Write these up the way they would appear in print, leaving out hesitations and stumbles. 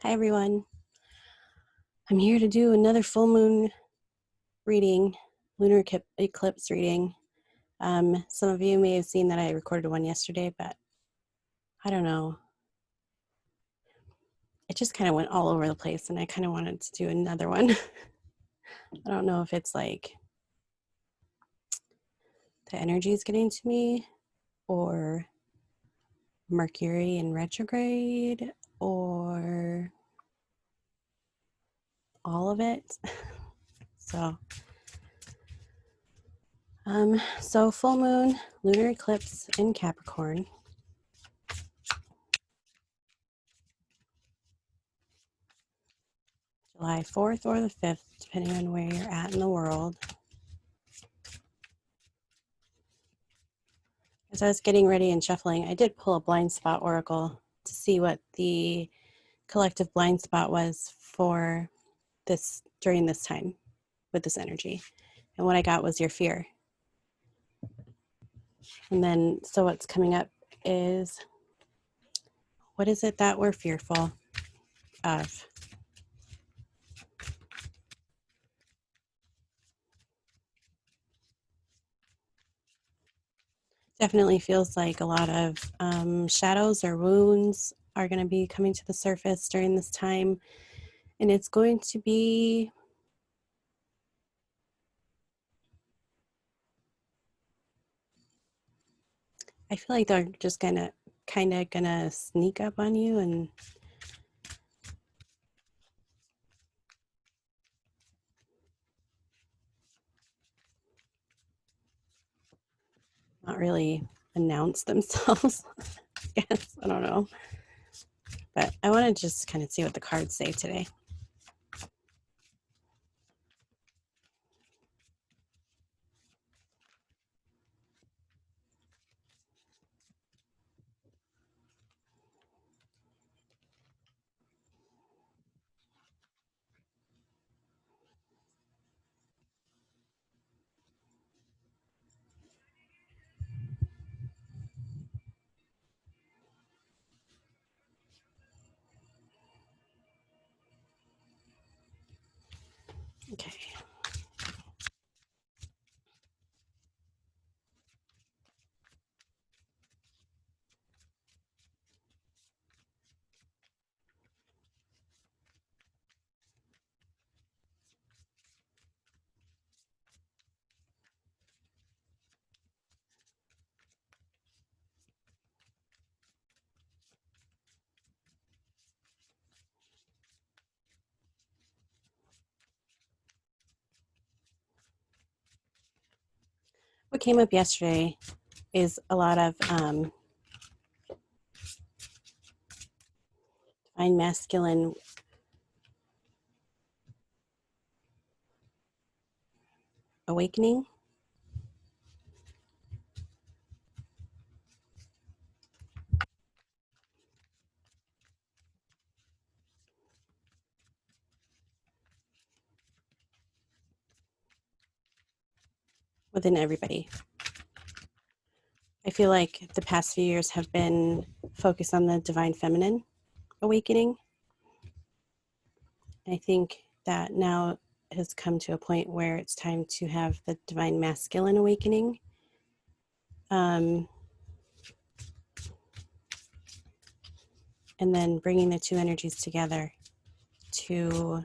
Hi everyone. I'm here to do another full moon reading, lunar eclipse reading. Some of you may have seen that I recorded one yesterday, but I don't know. It just kind of went all over the place and I kind of wanted to do another one. I don't know if it's like the energy is getting to me or Mercury in retrograde or all of it. So full moon, lunar eclipse in Capricorn. July 4th or the 5th, depending on where you're at in the world. As I was getting ready and shuffling, I did pull a blind spot oracle to see what the collective blind spot was for this during this time with this energy. And what I got was your fear. And then, so what's coming up is, what is it that we're fearful of? Definitely feels like a lot of shadows or wounds are going to be coming to the surface during this time. And it's going to be I feel like they're just gonna sneak up on you and not really announce themselves. I guess I don't know, but I want to just kind of see what the cards say today. Okay. What came up yesterday is a lot of divine masculine awakening. Within everybody. I feel like the past few years have been focused on the divine feminine awakening. I think that now has come to a point where it's time to have the divine masculine awakening. And then bringing the two energies together to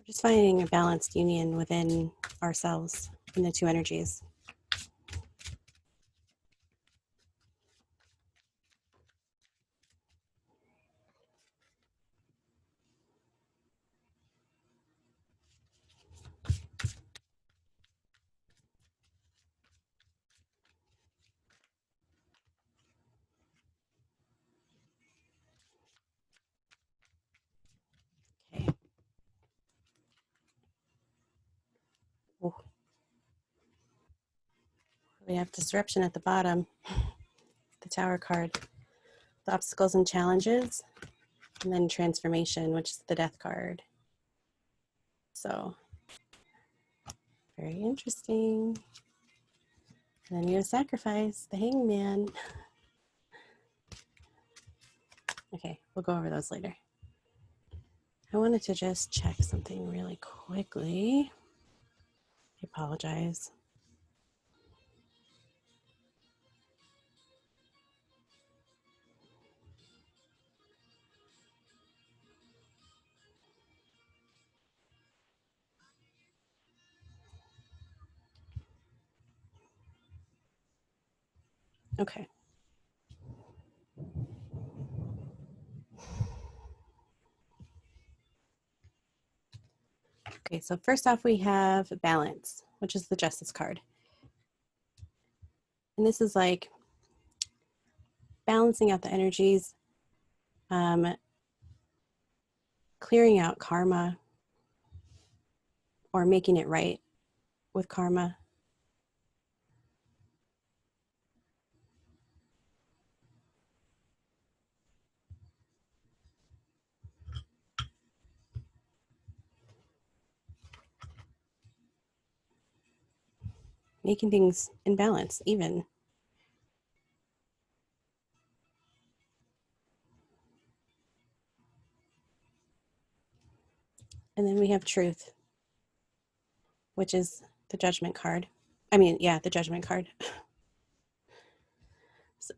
just finding a balanced union within ourselves in the two energies. Okay. Oh, we have disruption at the bottom, the Tower card, the obstacles and challenges, and then transformation, which is the Death card. So very interesting. And then you have sacrifice, the hangman. Okay, we'll go over those later. I wanted to just check something really quickly. I apologize. Okay. Okay, so first off, we have balance, which is the Justice card. And this is like balancing out the energies, clearing out karma, or making it right with karma. Making things in balance, even. And then we have truth, which is the judgment card. I mean, yeah, the judgment card.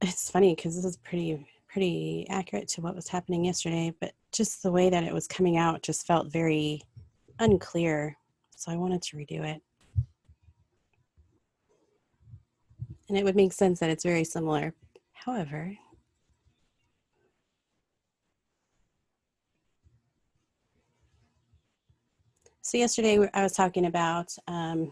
It's funny because this is pretty accurate to what was happening yesterday, but just the way that it was coming out just felt very unclear. So I wanted to redo it. And it would make sense that it's very similar. However, so yesterday I was talking about how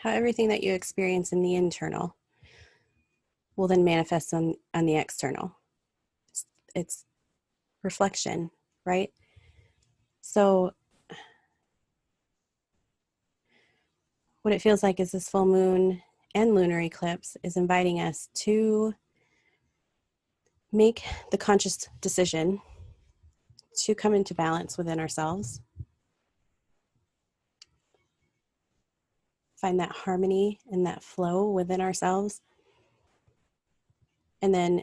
everything that you experience in the internal will then manifest on the external. It's reflection, right? So what it feels like is this full moon and lunar eclipse is inviting us to make the conscious decision to come into balance within ourselves, find that harmony and that flow within ourselves, and then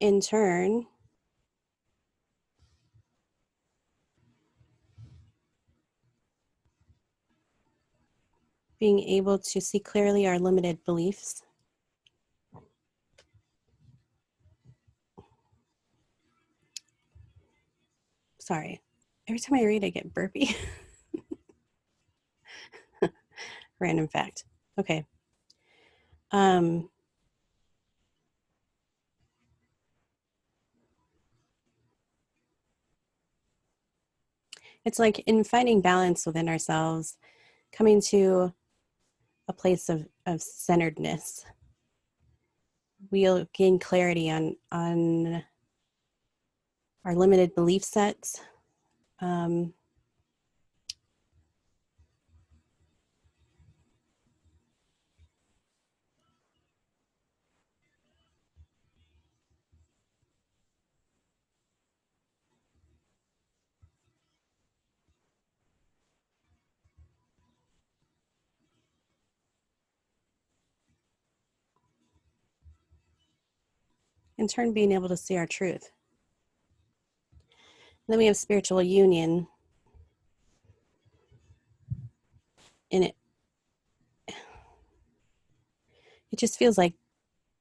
in turn being able to see clearly our limited beliefs. Sorry, every time I read I get burpy. Random fact. Okay. It's like in finding balance within ourselves, coming to a place of centeredness, we'll gain clarity on our limited belief sets. In turn, being able to see our truth. And then we have spiritual union. And it just feels like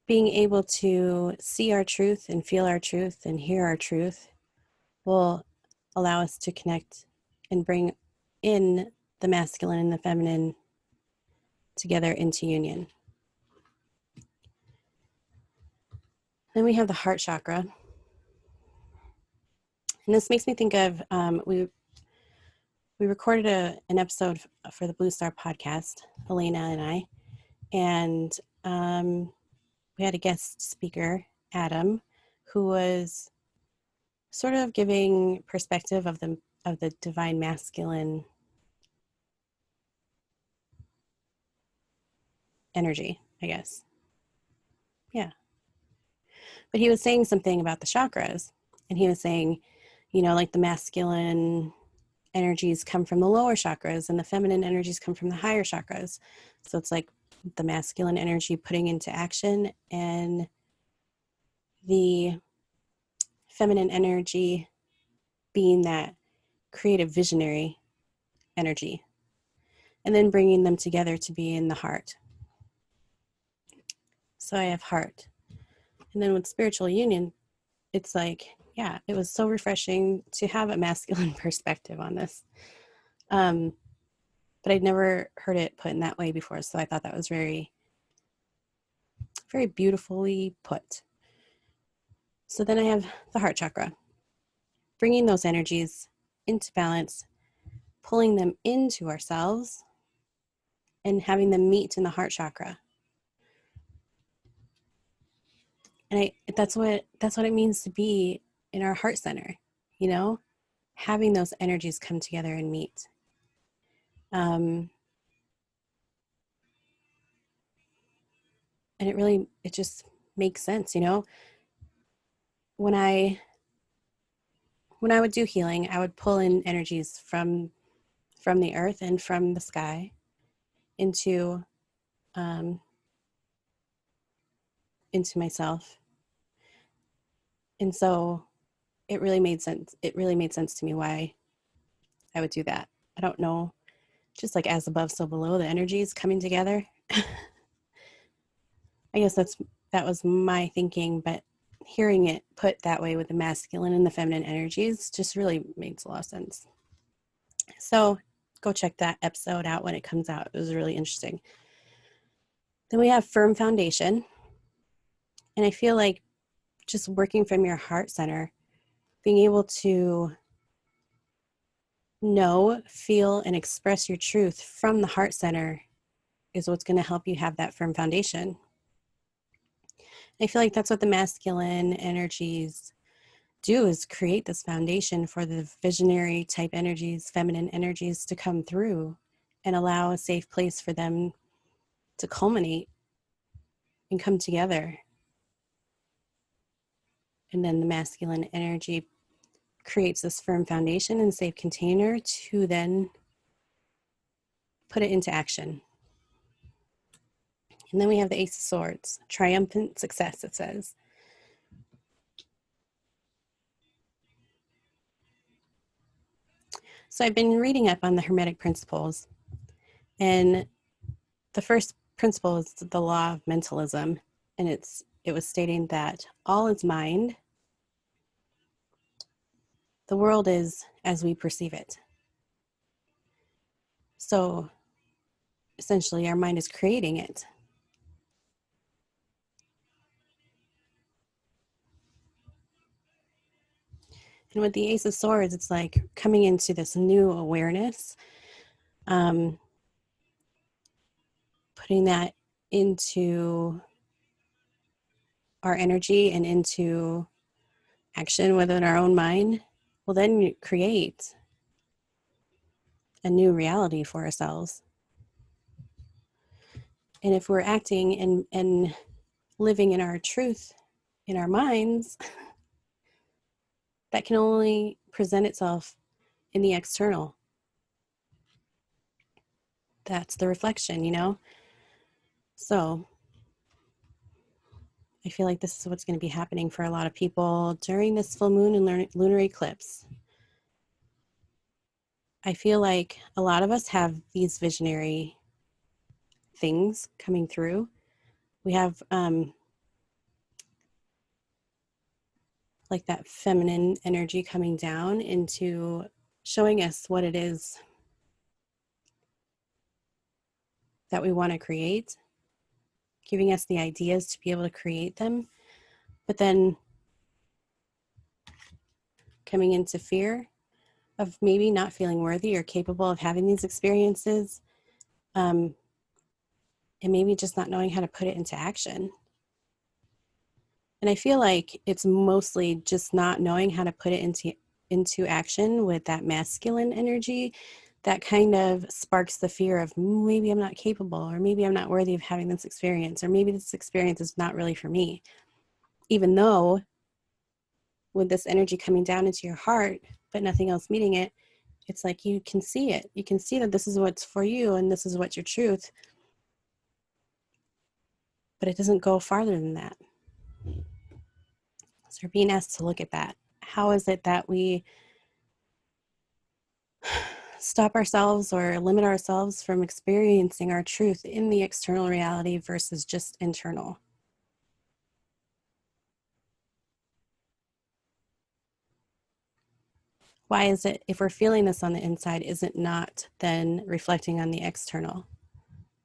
being able to see our truth and feel our truth and hear our truth will allow us to connect and bring in the masculine and the feminine together into union. Then we have the heart chakra. And this makes me think of, we recorded an episode for the Blue Star podcast, Selina and I, and we had a guest speaker, Adam, who was sort of giving perspective of the divine masculine energy, I guess. Yeah. But he was saying something about the chakras, and he was saying, you know, like the masculine energies come from the lower chakras and the feminine energies come from the higher chakras. So it's like the masculine energy putting into action and the feminine energy being that creative visionary energy, and then bringing them together to be in the heart. So I have heart. And then with spiritual union, it's like, yeah, it was so refreshing to have a masculine perspective on this. But I'd never heard it put in that way before. So I thought that was very, very beautifully put. So then I have the heart chakra, bringing those energies into balance, pulling them into ourselves, and having them meet in the heart chakra. And that's what it means to be in our heart center, you know, having those energies come together and meet. And it just makes sense, you know. When I would do healing, I would pull in energies from the earth and from the sky into myself. And so it really made sense. It really made sense to me why I would do that. I don't know, just like as above, so below, the energies coming together. I guess that was my thinking, but hearing it put that way with the masculine and the feminine energies just really makes a lot of sense. So go check that episode out when it comes out. It was really interesting. Then we have firm foundation. And I feel like just working from your heart center, being able to know, feel, and express your truth from the heart center is what's going to help you have that firm foundation. I feel like that's what the masculine energies do, is create this foundation for the visionary type energies, feminine energies to come through and allow a safe place for them to culminate and come together. And then the masculine energy creates this firm foundation and safe container to then put it into action. And then we have the Ace of Swords, triumphant success, it says. So I've been reading up on the Hermetic principles, and the first principle is the law of mentalism, and it was stating that all is mind. The world is as we perceive it. So essentially, our mind is creating it. And with the Ace of Swords, it's like coming into this new awareness, putting that into our energy and into action within our own mind will then create a new reality for ourselves. And if we're acting and living in our truth in our minds, that can only present itself in the external. That's the reflection, you know? So I feel like this is what's going to be happening for a lot of people during this full moon and lunar eclipse. I feel like a lot of us have these visionary things coming through. We have like that feminine energy coming down into showing us what it is that we want to create, giving us the ideas to be able to create them, but then coming into fear of maybe not feeling worthy or capable of having these experiences, and maybe just not knowing how to put it into action. And I feel like it's mostly just not knowing how to put it into action with that masculine energy that kind of sparks the fear of maybe I'm not capable, or maybe I'm not worthy of having this experience, or maybe this experience is not really for me. Even though with this energy coming down into your heart, but nothing else meeting it, it's like you can see it. You can see that this is what's for you and this is what's your truth. But it doesn't go farther than that. So we're being asked to look at that. How is it that we stop ourselves or limit ourselves from experiencing our truth in the external reality versus just internal? Why is it, if we're feeling this on the inside, is it not then reflecting on the external?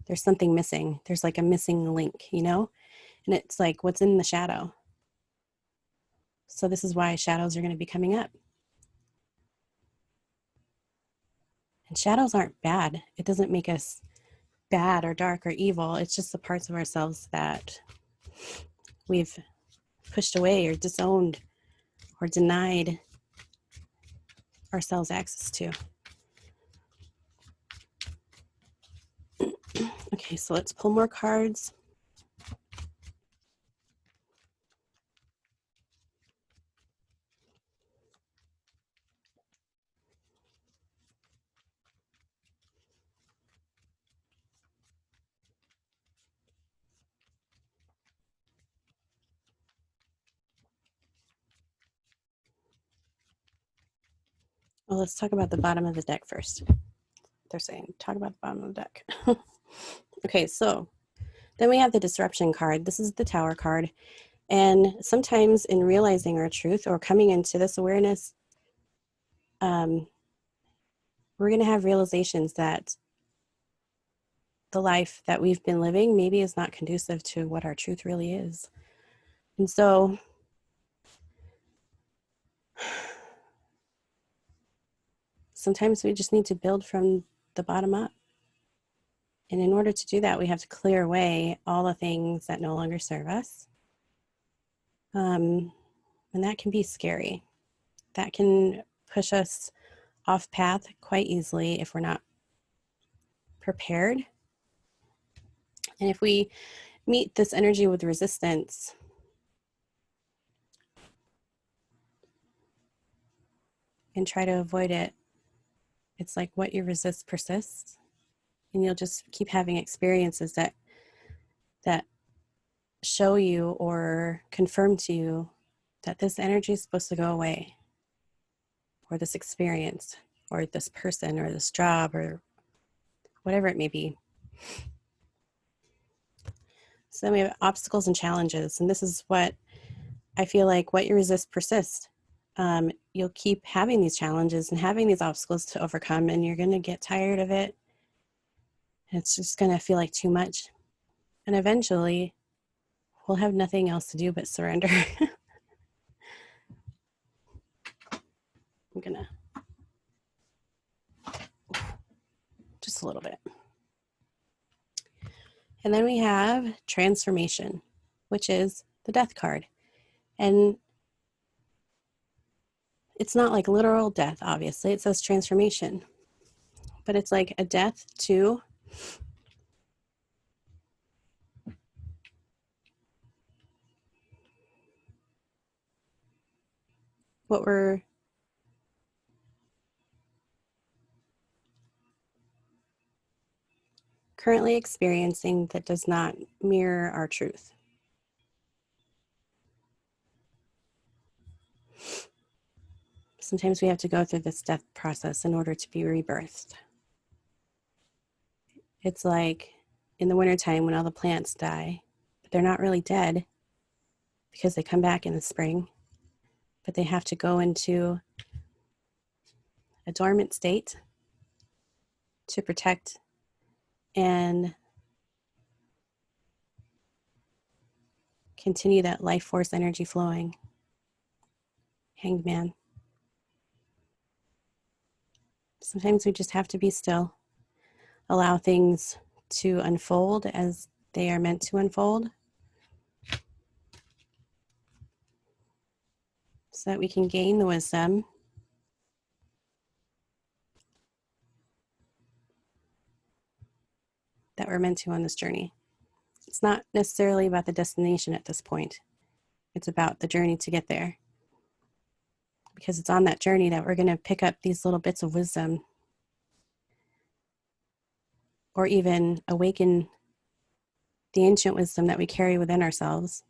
There's something missing. There's like a missing link, you know? And it's like, what's in the shadow? So this is why shadows are going to be coming up. And shadows aren't bad. It doesn't make us bad or dark or evil. It's just the parts of ourselves that we've pushed away or disowned or denied ourselves access to. Okay, so let's pull more cards. Well, let's talk about the bottom of the deck first. They're saying, talk about the bottom of the deck. Okay, so then we have the disruption card. This is the Tower card. And sometimes in realizing our truth or coming into this awareness, we're going to have realizations that the life that we've been living maybe is not conducive to what our truth really is. And so sometimes we just need to build from the bottom up. And in order to do that, we have to clear away all the things that no longer serve us. And that can be scary. That can push us off path quite easily if we're not prepared. And if we meet this energy with resistance, and try to avoid it, it's like what you resist persists. And you'll just keep having experiences that show you or confirm to you that this energy is supposed to go away, or this experience, or this person, or this job, or whatever it may be. So then we have obstacles and challenges. And this is what I feel like what you resist persists. You'll keep having these challenges and having these obstacles to overcome, and you're going to get tired of it. And it's just going to feel like too much. And eventually, we'll have nothing else to do but surrender. I'm going to just a little bit. And then we have transformation, which is the death card. And it's not like literal death, obviously. It says transformation. But it's like a death to what we're currently experiencing that does not mirror our truth. Sometimes we have to go through this death process in order to be rebirthed. It's like in the wintertime when all the plants die, but they're not really dead because they come back in the spring, but they have to go into a dormant state to protect and continue that life force energy flowing. Hanged man. Sometimes we just have to be still, allow things to unfold as they are meant to unfold, so that we can gain the wisdom that we're meant to on this journey. It's not necessarily about the destination at this point. It's about the journey to get there. Because it's on that journey that we're going to pick up these little bits of wisdom, or even awaken the ancient wisdom that we carry within ourselves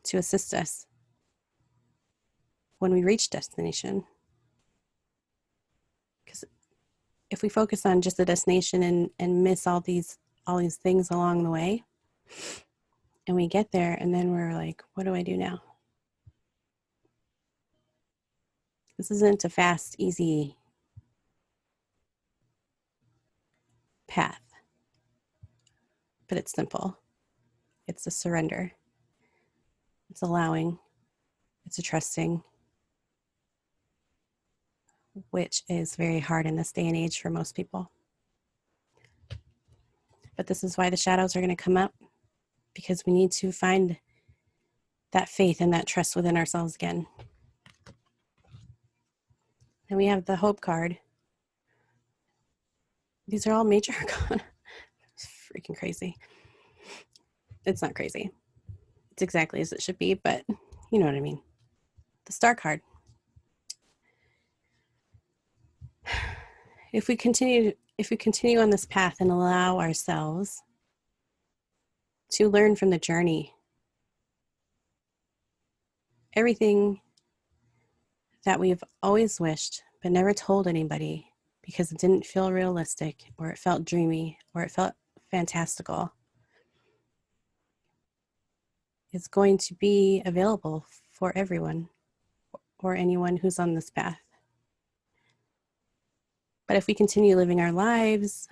to assist us when we reach destination. Because if we focus on just the destination and miss all these things along the way, and we get there and then we're like, what do I do now? This isn't a fast, easy path, but it's simple. It's a surrender. It's allowing. It's a trusting, which is very hard in this day and age for most people. But this is why the shadows are going to come up, because we need to find that faith and that trust within ourselves again. And we have the hope card. These are all major arcana. It's freaking crazy. It's not crazy. It's exactly as it should be, but you know what I mean. The star card. If we continue on this path and allow ourselves to learn from the journey, everything that we've always wished but never told anybody because it didn't feel realistic, or it felt dreamy, or it felt fantastical, is going to be available for everyone or anyone who's on this path. But if we continue living our lives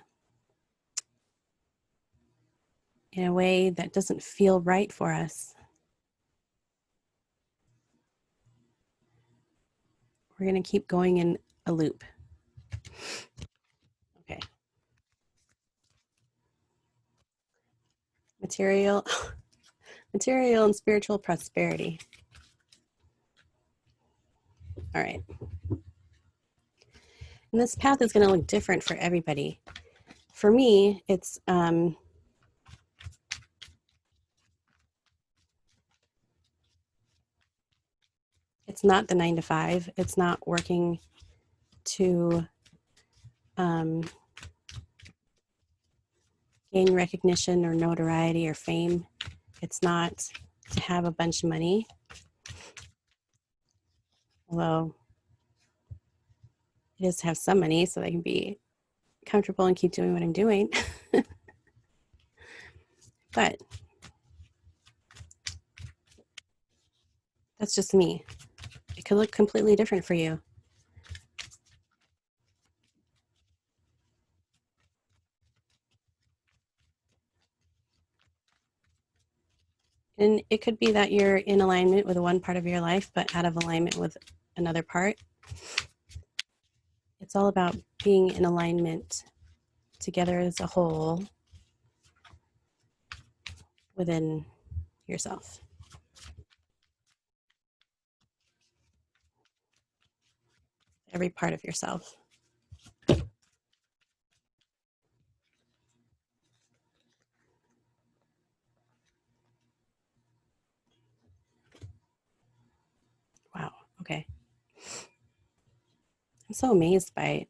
in a way that doesn't feel right for us, we're going to keep going in a loop. Okay. Material and spiritual prosperity. All right. And this path is going to look different for everybody. For me, it's not the 9 to 5. It's not working to gain recognition or notoriety or fame. It's not to have a bunch of money. Although it is to have some money so I can be comfortable and keep doing what I'm doing. But that's just me. It could look completely different for you. And it could be that you're in alignment with one part of your life, but out of alignment with another part. It's all about being in alignment together as a whole within yourself. Every part of yourself. Wow, okay. I'm so amazed by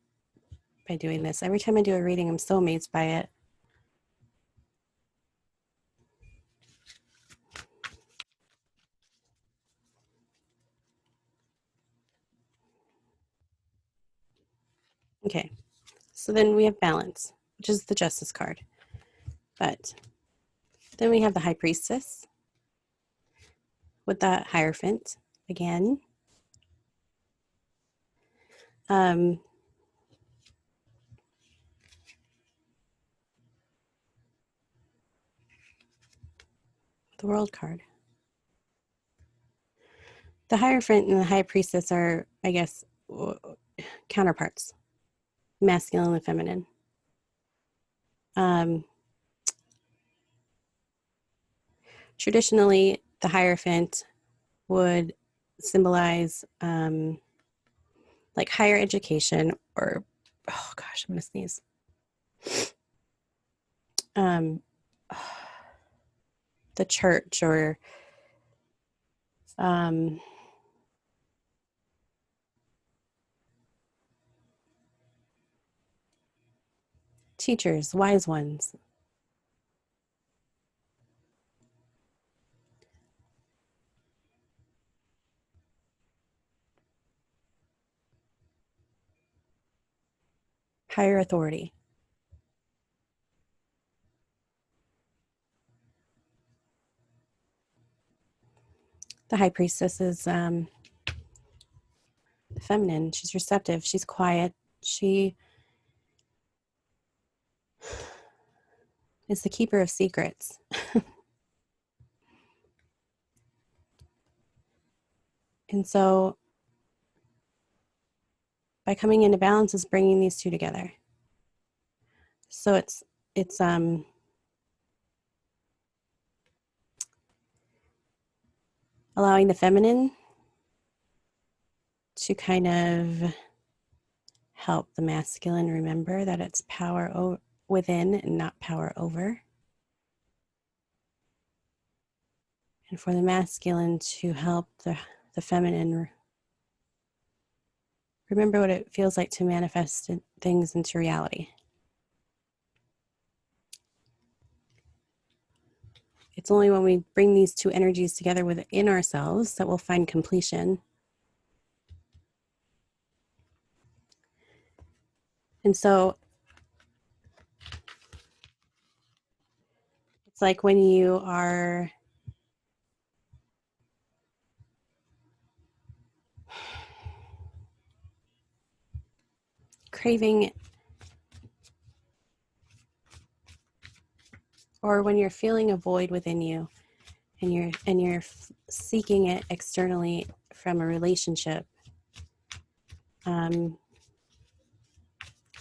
doing this. Every time I do a reading, I'm so amazed by it. Okay, so then we have balance, which is the Justice card. But then we have the High Priestess with the Hierophant again. The World card. The Hierophant and the High Priestess are, I guess, counterparts, masculine and feminine. Traditionally, the Hierophant would symbolize like higher education or oh gosh, I'm gonna sneeze. Um, the church or teachers, wise ones. Higher authority. The high priestess is feminine. She's receptive. She's quiet. She is the keeper of secrets. And so by coming into balance is bringing these two together. So it's allowing the feminine to kind of help the masculine remember that it's power within and not power over. And for the masculine to help the feminine remember what it feels like to manifest things into reality. It's only when we bring these two energies together within ourselves that we'll find completion. And so it's like when you are craving, or when you're feeling a void within you and you're seeking it externally from a relationship, and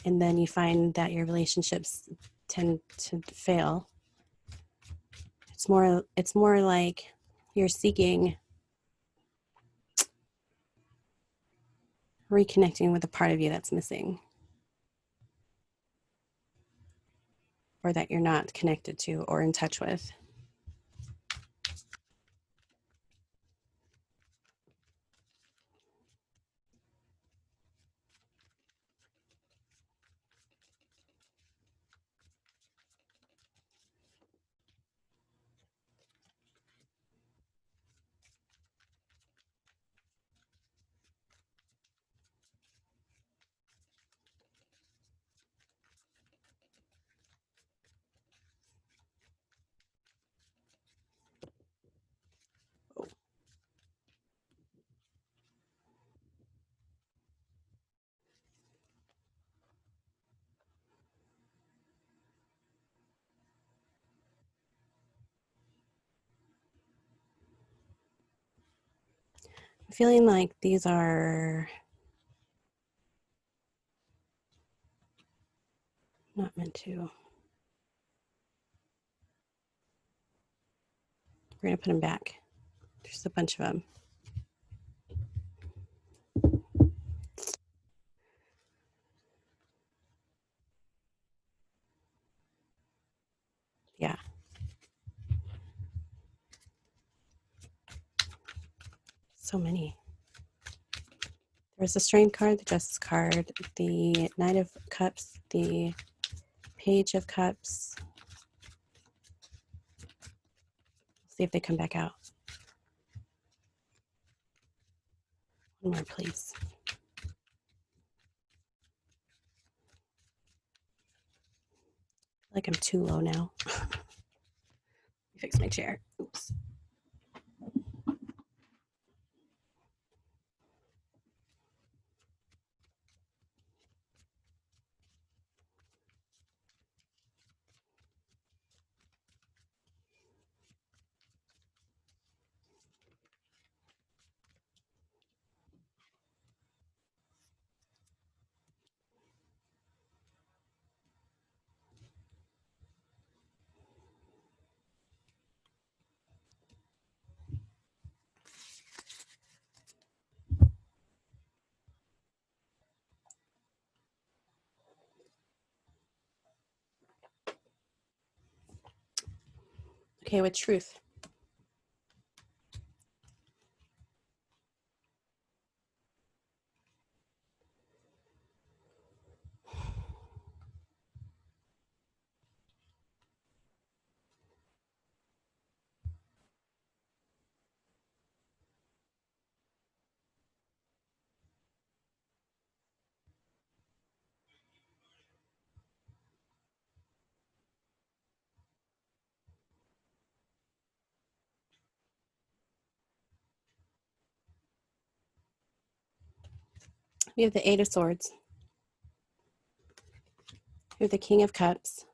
then you find that your relationships tend to fail. It's more like you're seeking reconnecting with a part of you that's missing, or that you're not connected to or in touch with. I'm feeling like these are not meant to. We're going to put them back. There's a bunch of them. Yeah. So many. There's the Strength card, the Justice card, the Knight of Cups, the Page of Cups. See if they come back out. One more, please. Like I'm too low now. Fix my chair. Oops. Okay, with truth. We have the Eight of Swords. We have the King of Cups.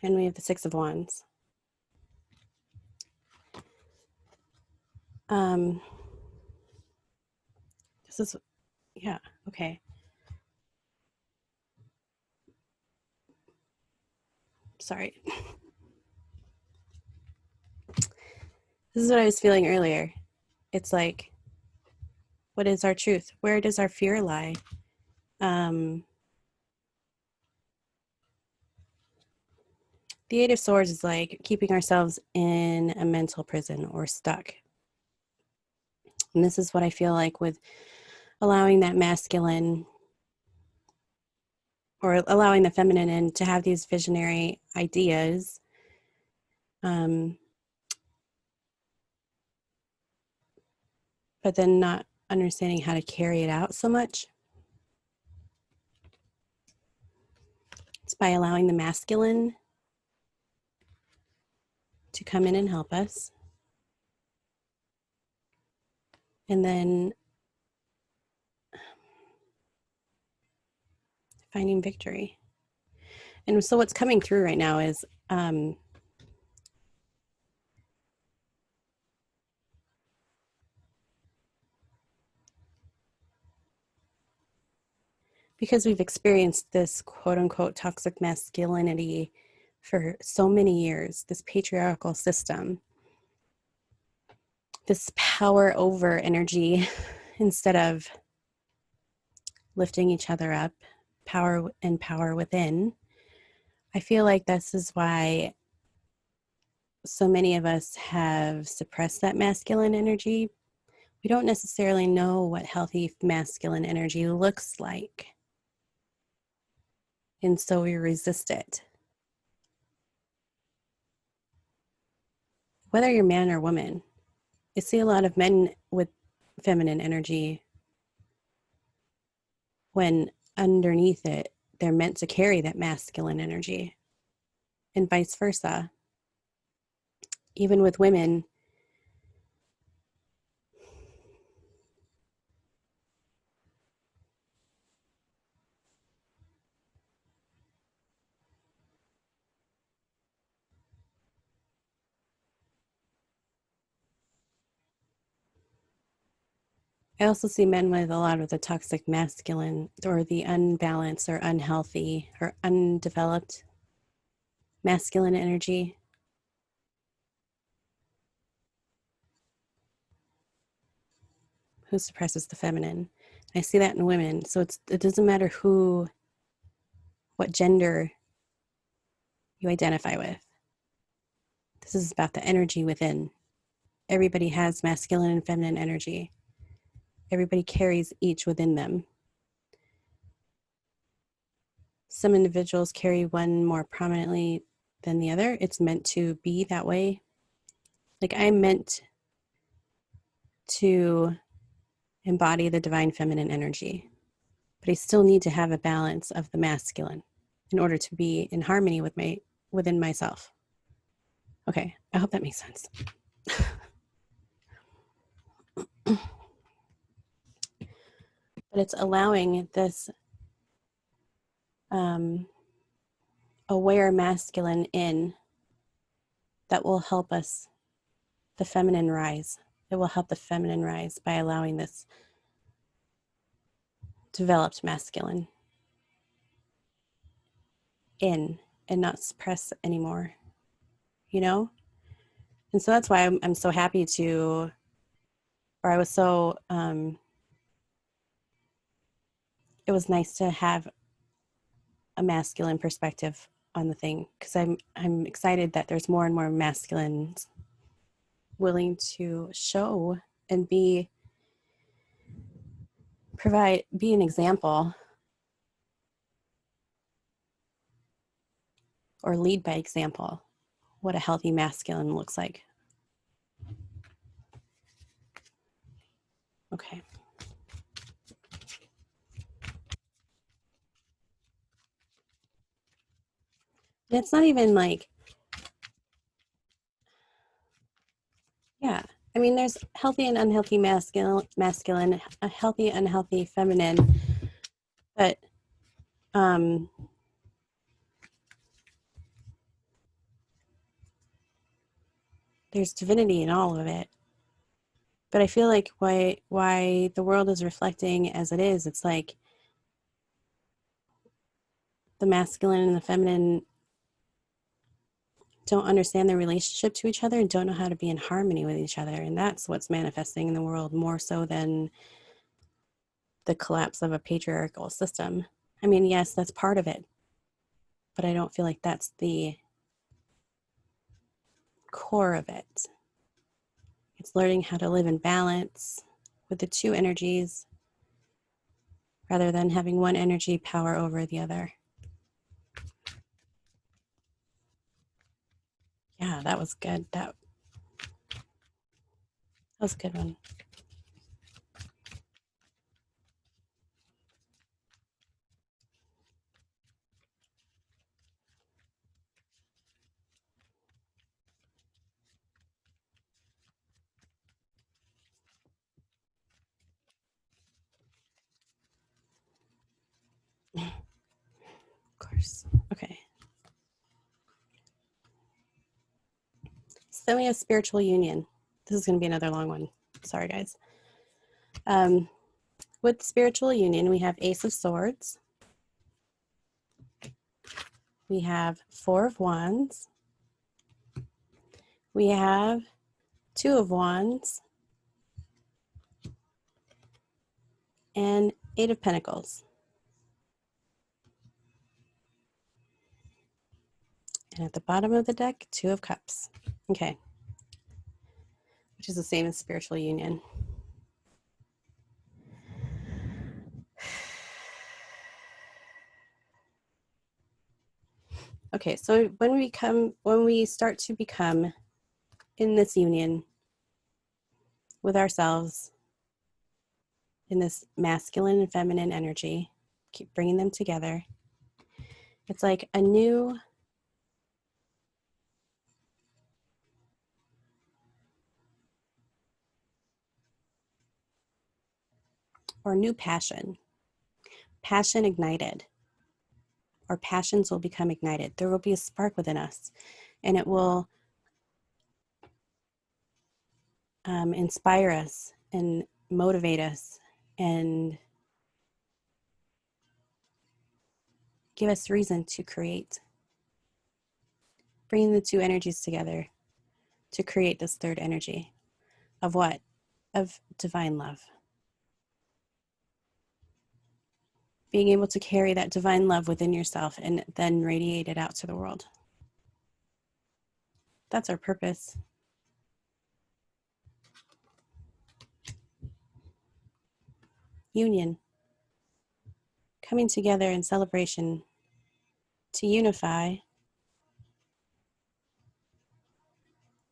And we have the Six of Wands. This is, yeah, okay. Sorry. This is what I was feeling earlier. It's like, what is our truth? Where does our fear lie? The Eight of Swords is like keeping ourselves in a mental prison or stuck. And this is what I feel like with allowing that masculine or allowing the feminine in to have these visionary ideas. But then not understanding how to carry it out so much. It's by allowing the masculine to come in and help us. And then finding victory. And so what's coming through right now is because we've experienced this quote unquote toxic masculinity for so many years, this patriarchal system, this power over energy instead of lifting each other up, power and power within. I feel like this is why so many of us have suppressed that masculine energy. We don't necessarily know what healthy masculine energy looks like. And so we resist it. Whether you're man or woman, I see a lot of men with feminine energy when underneath it, they're meant to carry that masculine energy, and vice versa. Even with women, I also see men with a lot of the toxic masculine or the unbalanced or unhealthy or undeveloped masculine energy. Who suppresses the feminine. I see that in women. So it doesn't matter what gender you identify with. This is about the energy within. Everybody has masculine and feminine energy. Everybody carries each within them. Some individuals carry one more prominently than the other. It's meant to be that way. Like I'm meant to embody the divine feminine energy, but I still need to have a balance of the masculine in order to be in harmony with within myself. Okay, I hope that makes sense. But it's allowing this aware masculine in that will help us, the feminine rise. It will help the feminine rise by allowing this developed masculine in and not suppress anymore, you know? And so that's why I'm so happy to, or I was so, it was nice to have a masculine perspective on the thing, because I'm excited that there's more and more masculines willing to show and be an example or lead by example what a healthy masculine looks like. Okay. And it's not even like, yeah. I mean, there's healthy and unhealthy masculine, a healthy, unhealthy feminine, but there's divinity in all of it. But I feel like why the world is reflecting as it is, it's like the masculine and the feminine don't understand their relationship to each other and don't know how to be in harmony with each other. And that's what's manifesting in the world more so than the collapse of a patriarchal system. I mean, yes, that's part of it, but I don't feel like that's the core of it. It's learning how to live in balance with the two energies rather than having one energy power over the other. Yeah, that was good. That was a good one. Of course. Okay. So then we have spiritual union. This is going to be another long one. Sorry, guys. With spiritual union, we have Ace of Swords. We have Four of Wands. We have Two of Wands. And Eight of Pentacles. And at the bottom of the deck, Two of Cups. Okay. Which is the same as spiritual union. Okay, so when we start to become in this union with ourselves, in this masculine and feminine energy, keep bringing them together. It's like a new passion ignited, or passions will become ignited. There will be a spark within us, and it will inspire us and motivate us and give us reason to create, bringing the two energies together to create this third energy of what? Of divine love. Being able to carry that divine love within yourself and then radiate it out to the world. That's our purpose. Union. Coming together in celebration to unify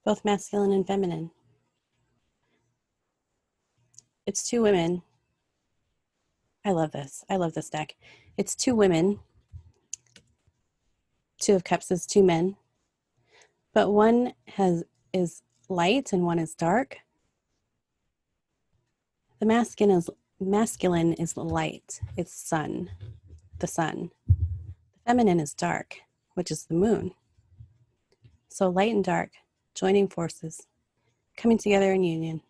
both masculine and feminine. It's two women. I love this. I love this deck. It's two women. Two of Cups is two men. But one is light and one is dark. The masculine is light. It's sun, the sun. The feminine is dark, which is the moon. So light and dark, joining forces, coming together in union.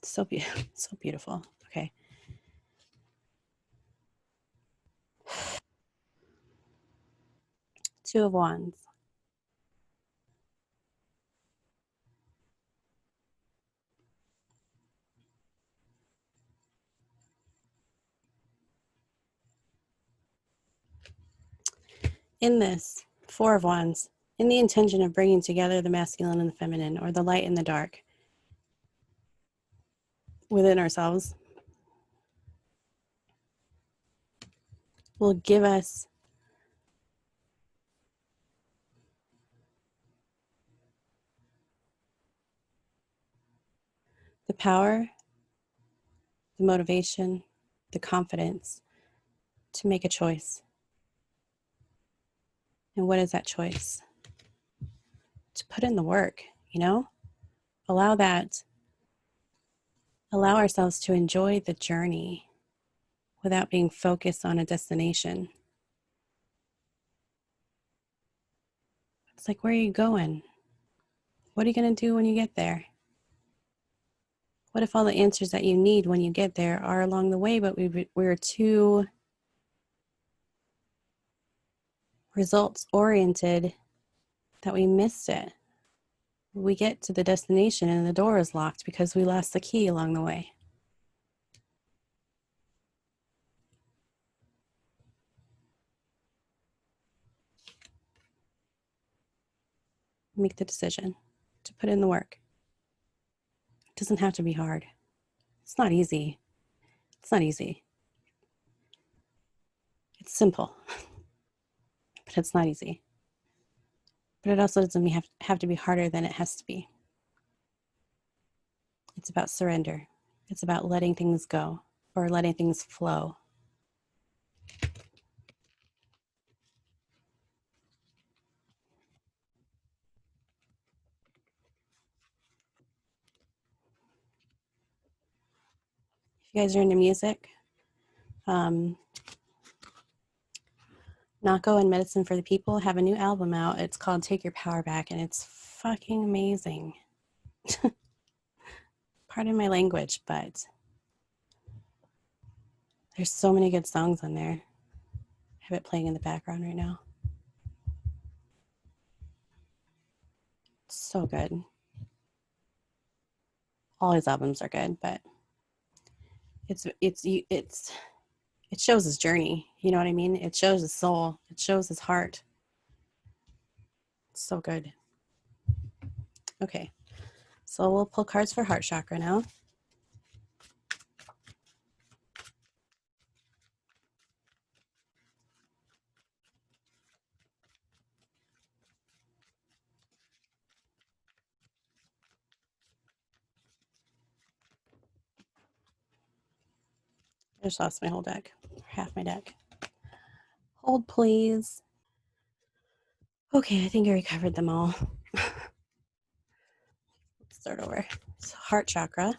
It's so so beautiful. Okay. Two of Wands. in this Four of Wands, in the intention of bringing together the masculine and the feminine, or the light and the dark within ourselves, will give us the power, the motivation, the confidence to make a choice. And what is that choice? To put in the work, you know? Allow ourselves to enjoy the journey without being focused on a destination. It's like, where are you going? What are you going to do when you get there? What if all the answers that you need when you get there are along the way, but we're too results oriented that we missed it? We get to the destination and the door is locked because we lost the key along the way. Make the decision to put in the work. It doesn't have to be hard. It's not easy. It's not easy. It's simple, but it's not easy. But it also doesn't have to be harder than it has to be. It's about surrender. It's about letting things go or letting things flow. If you guys are into music, Nako and Medicine for the People have a new album out. It's called Take Your Power Back, and it's fucking amazing. Pardon my language, but there's so many good songs on there. I have it playing in the background right now. It's so good. All his albums are good, but it shows his journey. You know what I mean? It shows his soul. It shows his heart. It's so good. Okay, so we'll pull cards for heart chakra now. I just lost my whole deck, half my deck. Hold, please. Okay, I think I recovered them all. Let's start over. So heart chakra.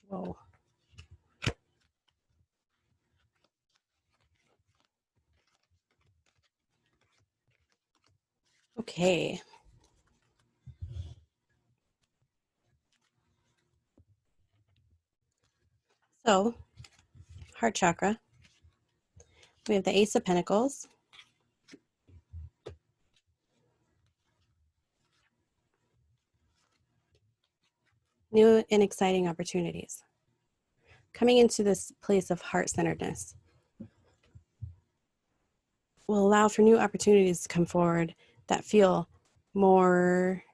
Whoa. Okay. So, heart chakra. We have the Ace of Pentacles. New and exciting opportunities. Coming into this place of heart-centeredness will allow for new opportunities to come forward that feel more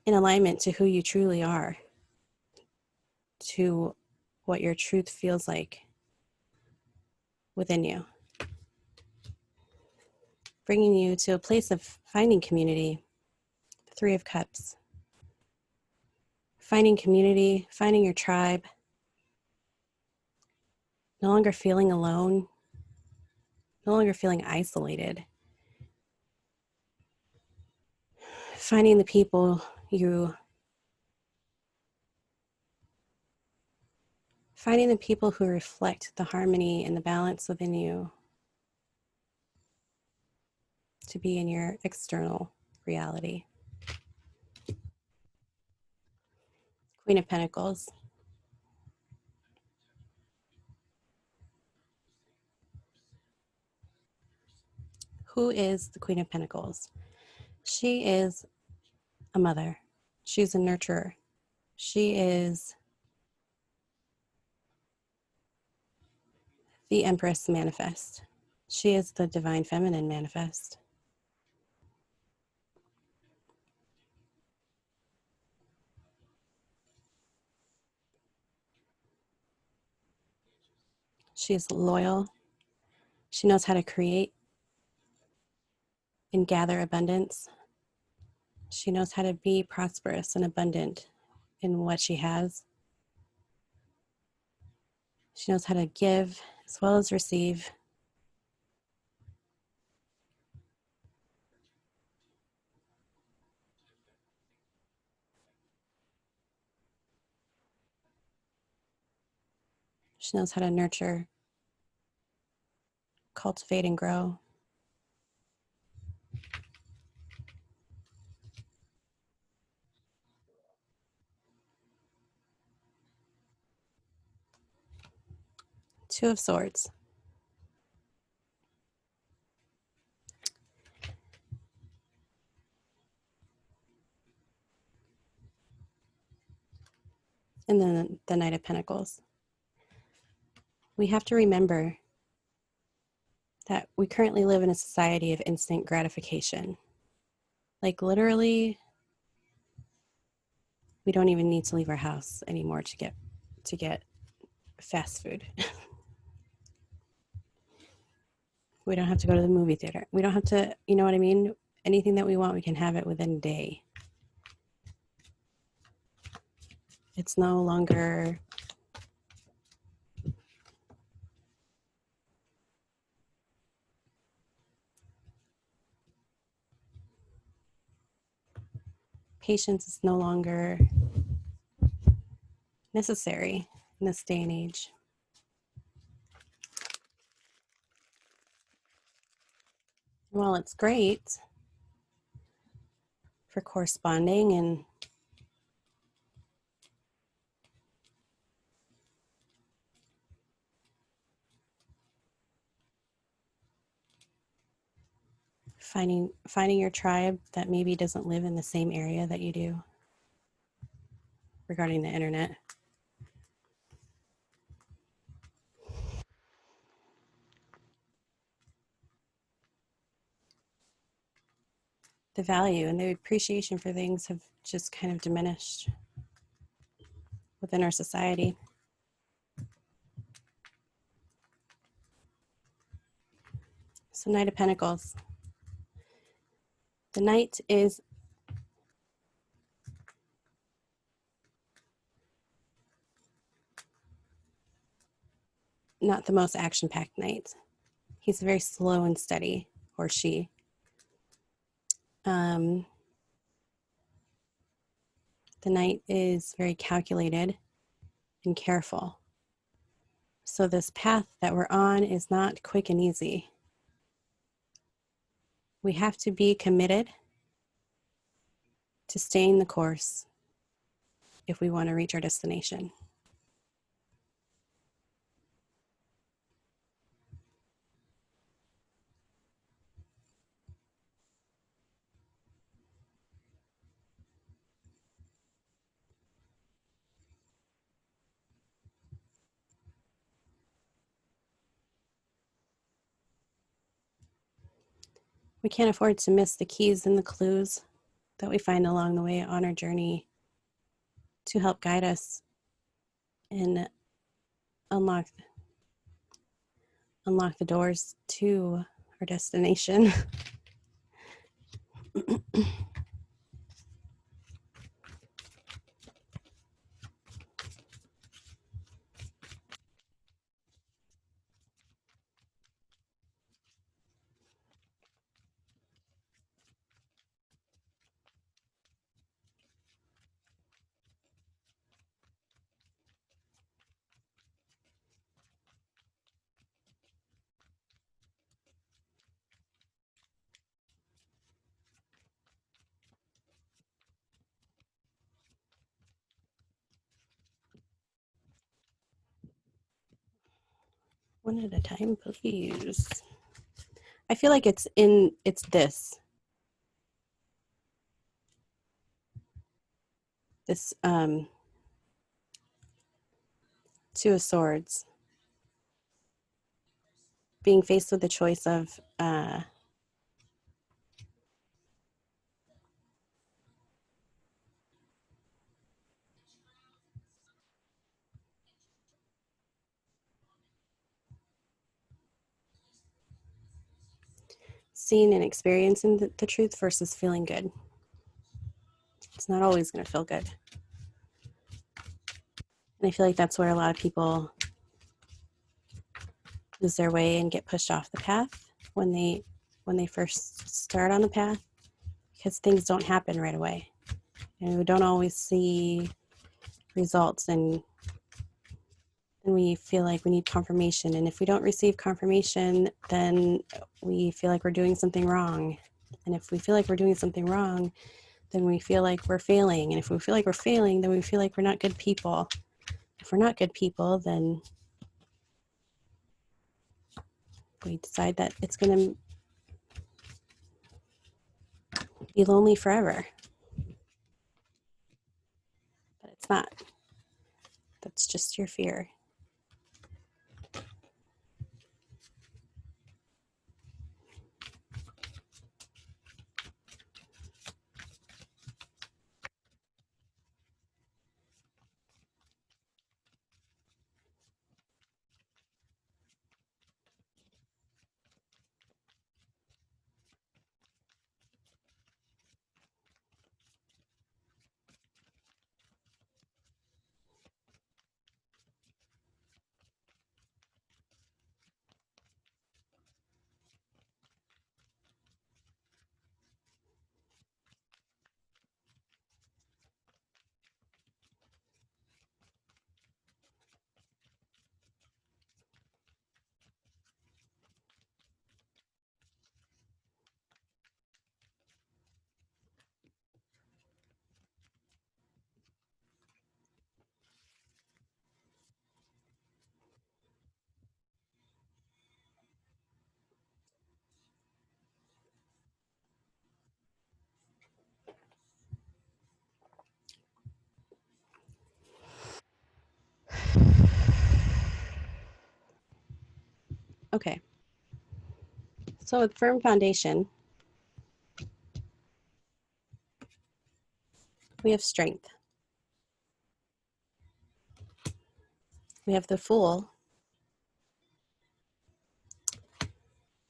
in alignment to who you truly are, to what your truth feels like within you, bringing you to a place of finding community. The Three of Cups. Finding community, finding your tribe, no longer feeling alone, no longer feeling isolated. Finding the people who reflect the harmony and the balance within you to be in your external reality. Queen of Pentacles. Who is the Queen of Pentacles? She is a mother. She's a nurturer. She is the Empress manifest. She is the Divine Feminine manifest. She is loyal. She knows how to create and gather abundance. She knows how to be prosperous and abundant in what she has. She knows how to give as well as receive. She knows how to nurture, cultivate, and grow. Two of Swords. And then the Knight of Pentacles. We have to remember that we currently live in a society of instant gratification. Like literally, we don't even need to leave our house anymore to get fast food. We don't have to go to the movie theater. We don't have to, you know what I mean? Anything that we want, we can have it within a day. It's no longer patience is no longer necessary in this day and age. While it's great for corresponding and finding your tribe that maybe doesn't live in the same area that you do regarding the internet. The value and the appreciation for things have just kind of diminished within our society. So Knight of Pentacles. The Knight is not the most action-packed knight. He's very slow and steady, or she. The Knight is very calculated and careful. So this path that we're on is not quick and easy. We have to be committed to staying the course if we want to reach our destination. We can't afford to miss the keys and the clues that we find along the way on our journey to help guide us and unlock the doors to our destination. One at a time, please. I feel like it's this Two of Swords, being faced with the choice of seeing and experiencing the truth versus feeling good. It's not always going to feel good. And I feel like that's where a lot of people lose their way and get pushed off the path when they first start on the path, because things don't happen right away. And we don't always see results, and we feel like we need confirmation. And if we don't receive confirmation, then we feel like we're doing something wrong. And if we feel like we're doing something wrong, then we feel like we're failing. And if we feel like we're failing, then we feel like we're not good people. If we're not good people, then we decide that it's going to be lonely forever. But it's not. That's just your fear. Okay. So with firm foundation, we have strength. We have the Fool.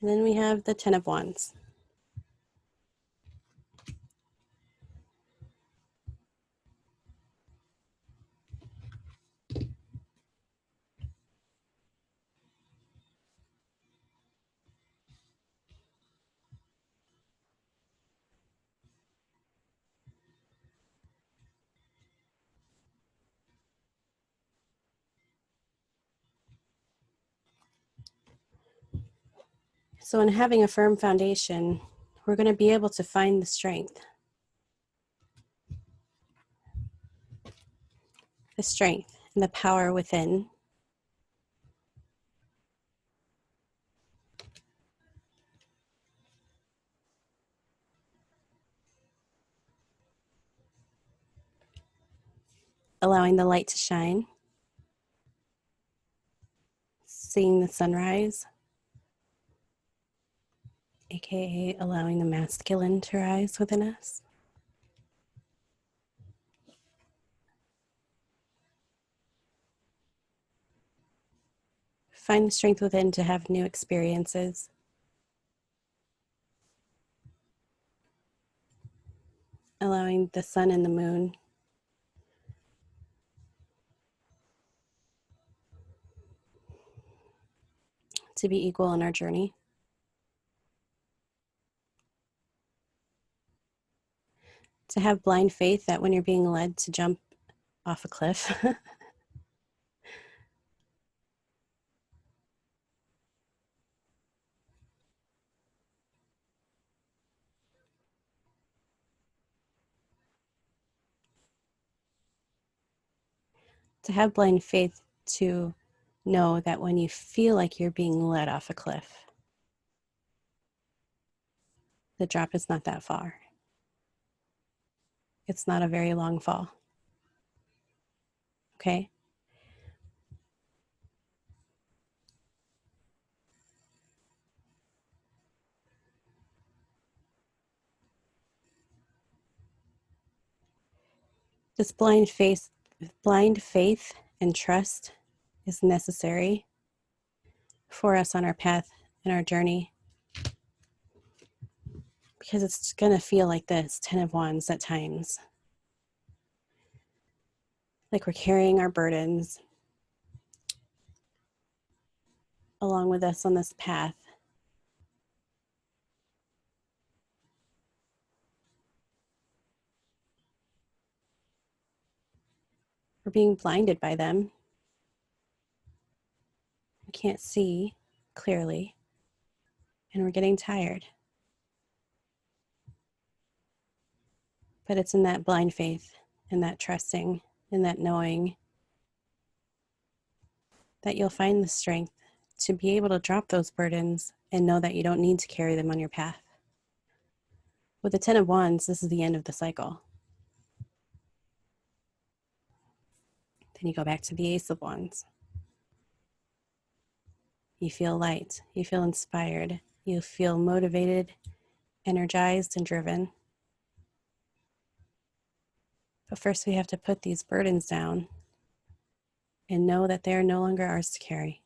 And then we have the Ten of Wands. So in having a firm foundation, we're going to be able to find the strength. The strength and the power within. Allowing the light to shine. Seeing the sunrise. aka allowing the masculine to rise within us. Find the strength within to have new experiences. Allowing the sun and the moon to be equal in our journey. To have blind faith that when you're being led to jump off a cliff, to have blind faith to know that when you feel like you're being led off a cliff, the drop is not that far. It's not a very long fall. Okay? This blind faith and trust is necessary for us on our path and our journey, because it's going to feel like this 10 of Wands at times. Like we're carrying our burdens along with us on this path. We're being blinded by them. We can't see clearly, and we're getting tired. But it's in that blind faith and that trusting and that knowing that you'll find the strength to be able to drop those burdens and know that you don't need to carry them on your path. With the 10 of Wands, this is the end of the cycle. Then you go back to the Ace of Wands. You feel light, you feel inspired, you feel motivated, energized, and driven. But first we have to put these burdens down and know that they are no longer ours to carry.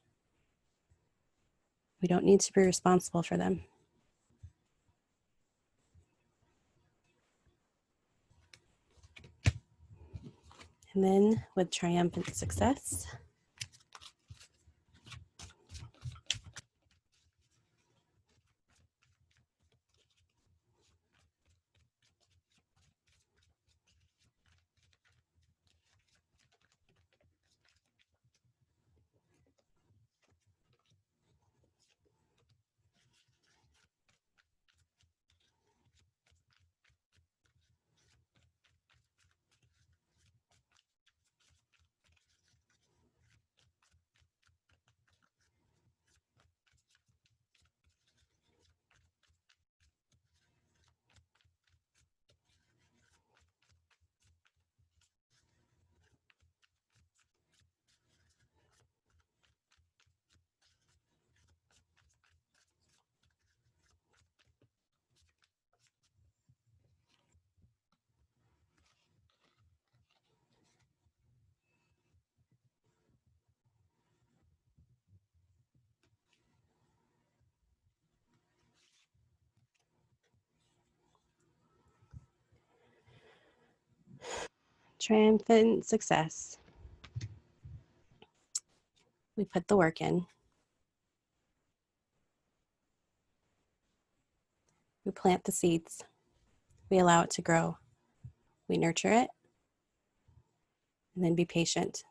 We don't need to be responsible for them. And then with triumphant success, triumphant success. We put the work in. We plant the seeds. We allow it to grow. We nurture it, and then be patient.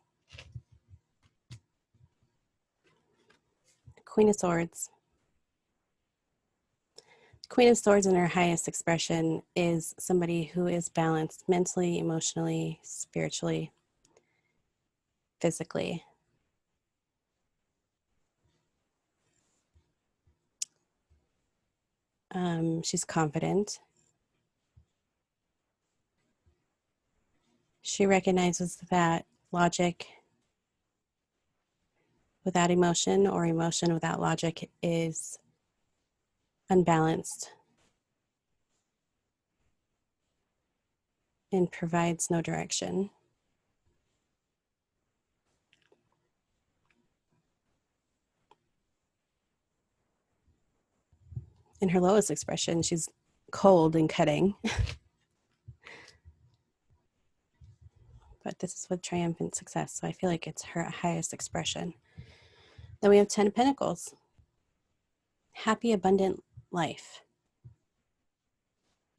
Queen of Swords. Queen of Swords in her highest expression is somebody who is balanced mentally, emotionally, spiritually, physically. She's confident. She recognizes that logic without emotion or emotion without logic is unbalanced and provides no direction. In her lowest expression, she's cold and cutting. But this is with triumphant success, so I feel like it's her highest expression. Then we have 10 of Pentacles. Happy, abundant life.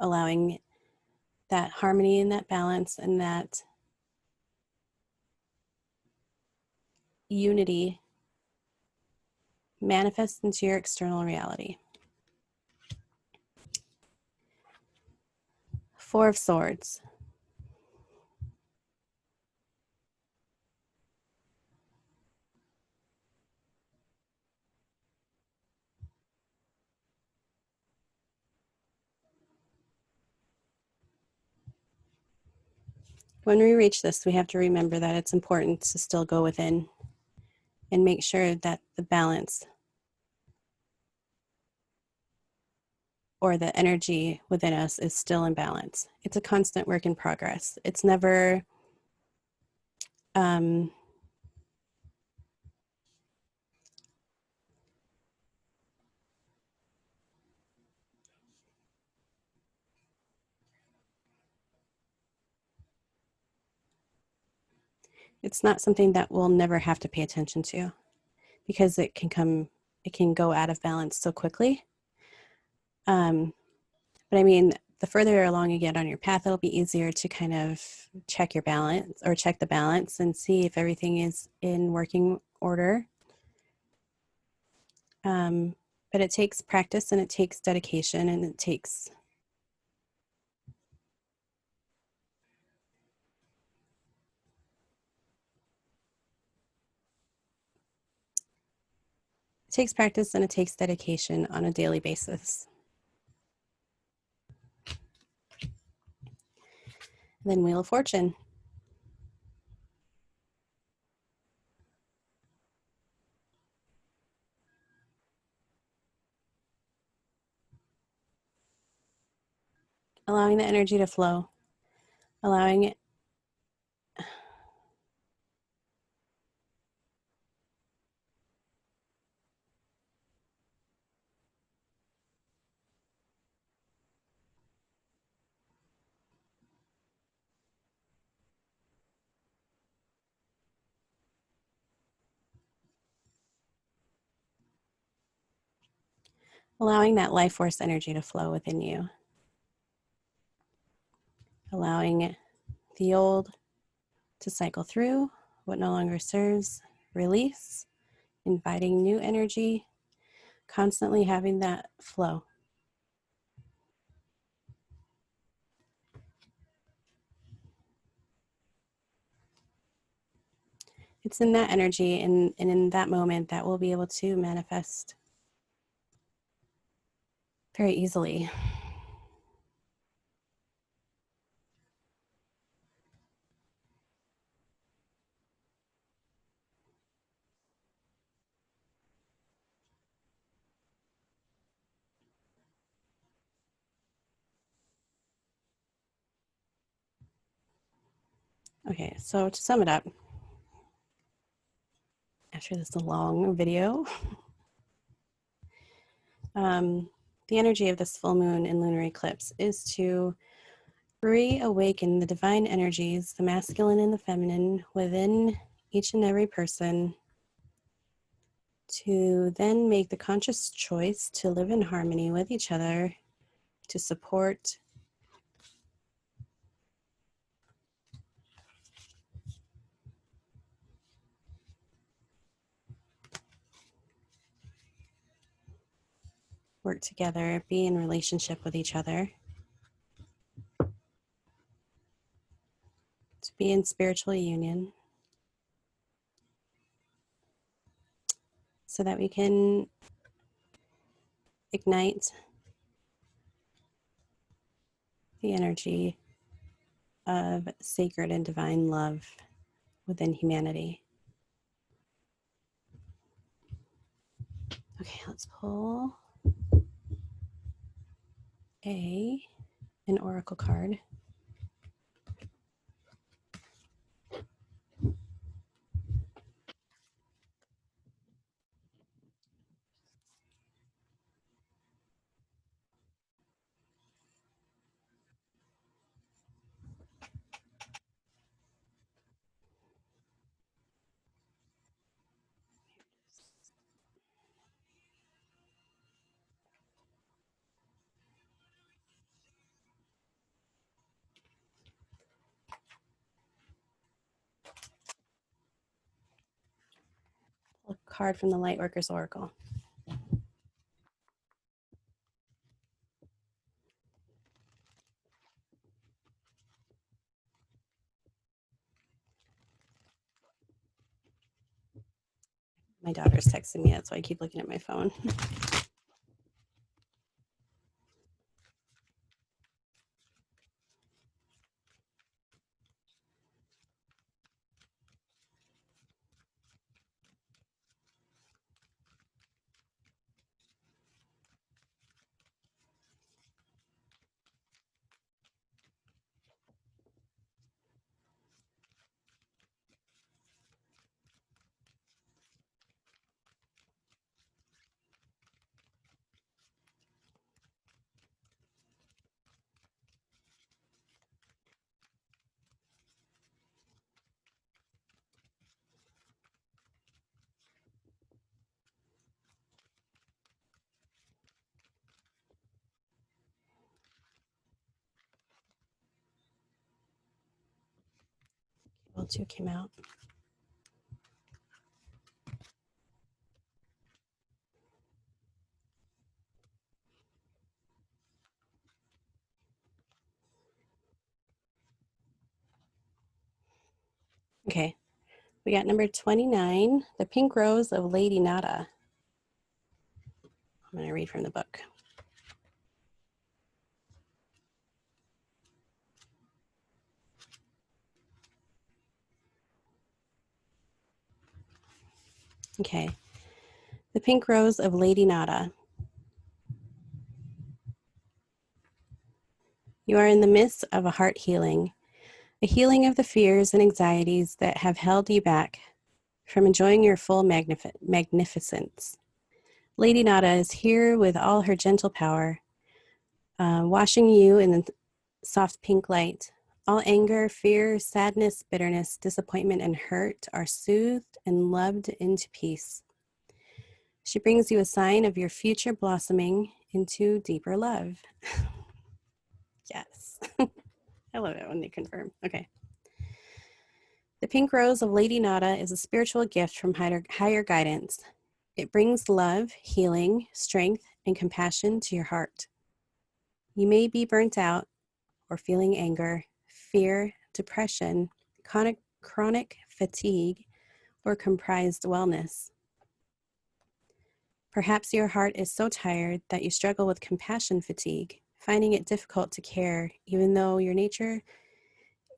Allowing that harmony and that balance and that unity manifest into your external reality. 4 of Swords. When we reach this, we have to remember that it's important to still go within and make sure that the balance or the energy within us is still in balance. It's a constant work in progress. It's never it's not something that we'll never have to pay attention to, because it can go out of balance so quickly. But I mean, the further along you get on your path, it'll be easier to kind of check your balance or check the balance and see if everything is in working order. But it takes practice and it takes dedication and it takes practice and it takes dedication on a daily basis. And then Wheel of Fortune. Allowing the energy to flow, allowing it. Allowing that life force energy to flow within you. Allowing the old to cycle through, what no longer serves, release, inviting new energy, constantly having that flow. It's in that energy and in that moment that we'll be able to manifest very easily. Okay, so to sum it up, after this long video, the energy of this full moon and lunar eclipse is to reawaken the divine energies, the masculine and the feminine within each and every person, to then make the conscious choice to live in harmony with each other, to support work together, be in relationship with each other, to be in spiritual union, so that we can ignite the energy of sacred and divine love within humanity. Okay, let's pull an oracle card. A card from the Lightworkers Oracle. My daughter's texting me, that's why I keep looking at my phone. Well, two came out. Okay, we got number 29, The Pink Rose of Lady Nada. I'm going to read from the book. Okay, The Pink Rose of Lady Nada. You are in the midst of a heart healing, a healing of the fears and anxieties that have held you back from enjoying your full magnificence. Lady Nada is here with all her gentle power, washing you in the soft pink light. All anger, fear, sadness, bitterness, disappointment, and hurt are soothed and loved into peace. She brings you a sign of your future blossoming into deeper love. Yes. I love it when they confirm. Okay. The Pink Rose of Lady Nada is a spiritual gift from higher guidance. It brings love, healing, strength, and compassion to your heart. You may be burnt out or feeling anger, fear, depression, chronic fatigue, or comprised wellness. Perhaps your heart is so tired that you struggle with compassion fatigue, finding it difficult to care, even though your nature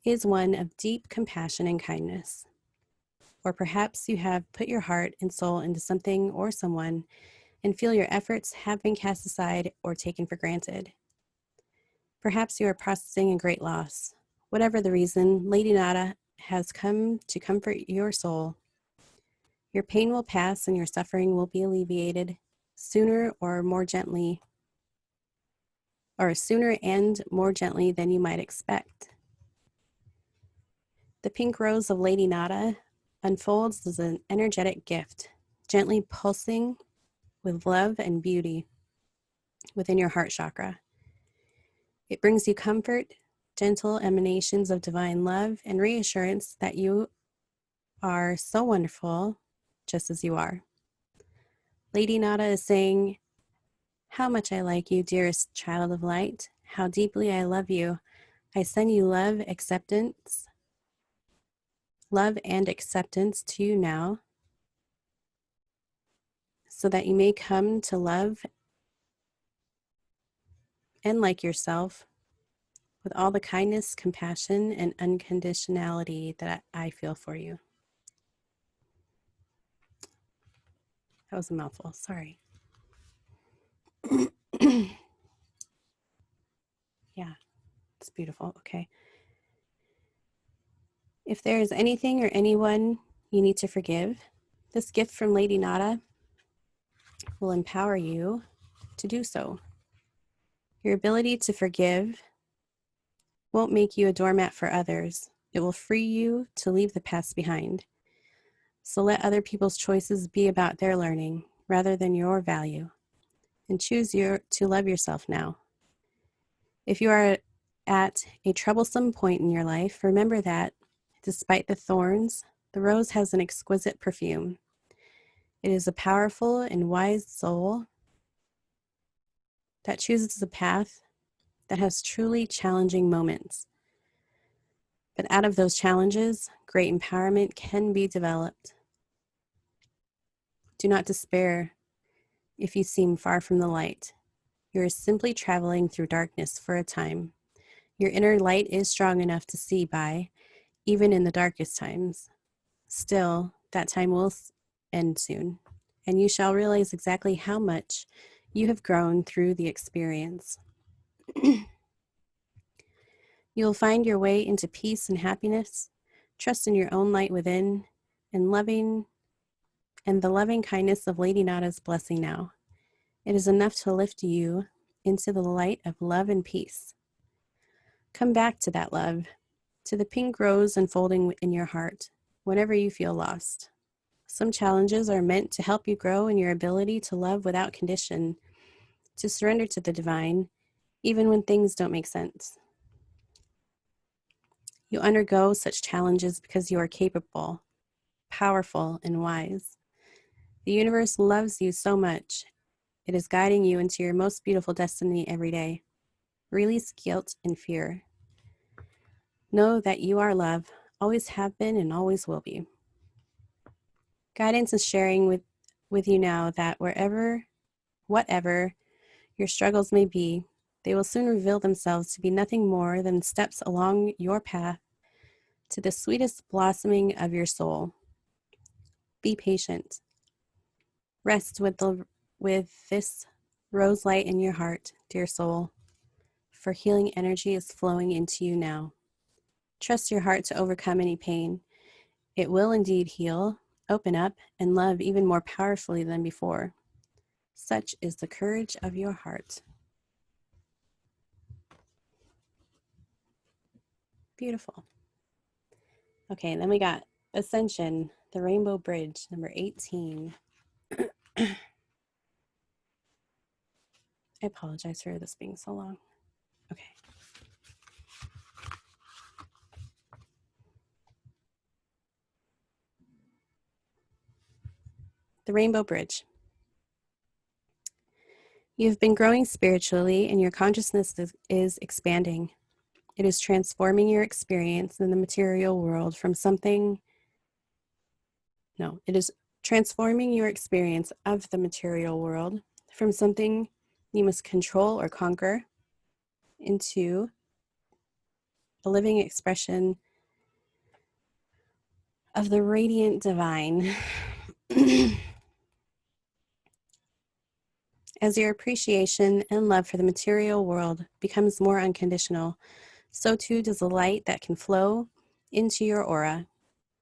is one of deep compassion and kindness. Or perhaps you have put your heart and soul into something or someone and feel your efforts have been cast aside or taken for granted. Perhaps you are processing a great loss. Whatever the reason, Lady Nada has come to comfort your soul. Your pain will pass and your suffering will be alleviated sooner and more gently than you might expect. The Pink Rose of Lady Nada unfolds as an energetic gift, gently pulsing with love and beauty within your heart chakra. It brings you comfort, gentle emanations of divine love, and reassurance that you are so wonderful just as you are. Lady Nada is saying, "How much I like you, dearest child of light. How deeply I love you. I send you love and acceptance to you now, so that you may come to love and like yourself with all the kindness, compassion, and unconditionality that I feel for you." That was a mouthful, sorry. beautiful. Okay. If there is anything or anyone you need to forgive, this gift from Lady Nada will empower you to do so. Your ability to forgive won't make you a doormat for others. It will free you to leave the past behind. So let other people's choices be about their learning rather than your value, and choose to love yourself now. If you are at a troublesome point in your life, remember that despite the thorns, the rose has an exquisite perfume. It is a powerful and wise soul that chooses a path that has truly challenging moments. But out of those challenges, great empowerment can be developed. Do not despair if you seem far from the light. You are simply traveling through darkness for a time. Your inner light is strong enough to see by, even in the darkest times. Still, that time will end soon, and you shall realize exactly how much you have grown through the experience. You'll find your way into peace and happiness. Trust in your own light within, and the loving kindness of Lady Nada's blessing now. It is enough to lift you into the light of love and peace. Come back to that love, to the pink rose unfolding in your heart, whenever you feel lost. Some challenges are meant to help you grow in your ability to love without condition, to surrender to the divine, even when things don't make sense. You undergo such challenges because you are capable, powerful, and wise. The universe loves you so much. It is guiding you into your most beautiful destiny every day. Release guilt and fear. Know that you are love, always have been and always will be. Guidance is sharing with you now that whatever your struggles may be, they will soon reveal themselves to be nothing more than steps along your path to the sweetest blossoming of your soul. Be patient. Rest with this rose light in your heart, dear soul, for healing energy is flowing into you now. Trust your heart to overcome any pain. It will indeed heal, open up, and love even more powerfully than before. Such is the courage of your heart. Beautiful. Okay, then we got Ascension, the Rainbow Bridge, number 18. I apologize for this being so long. Okay. The Rainbow Bridge. You've been growing spiritually and your consciousness is expanding. It is transforming your experience in the material world from something. No, it is transforming your experience of the material world from something you must control or conquer into a living expression of the radiant divine. As your appreciation and love for the material world becomes more unconditional, so too does the light that can flow into your aura,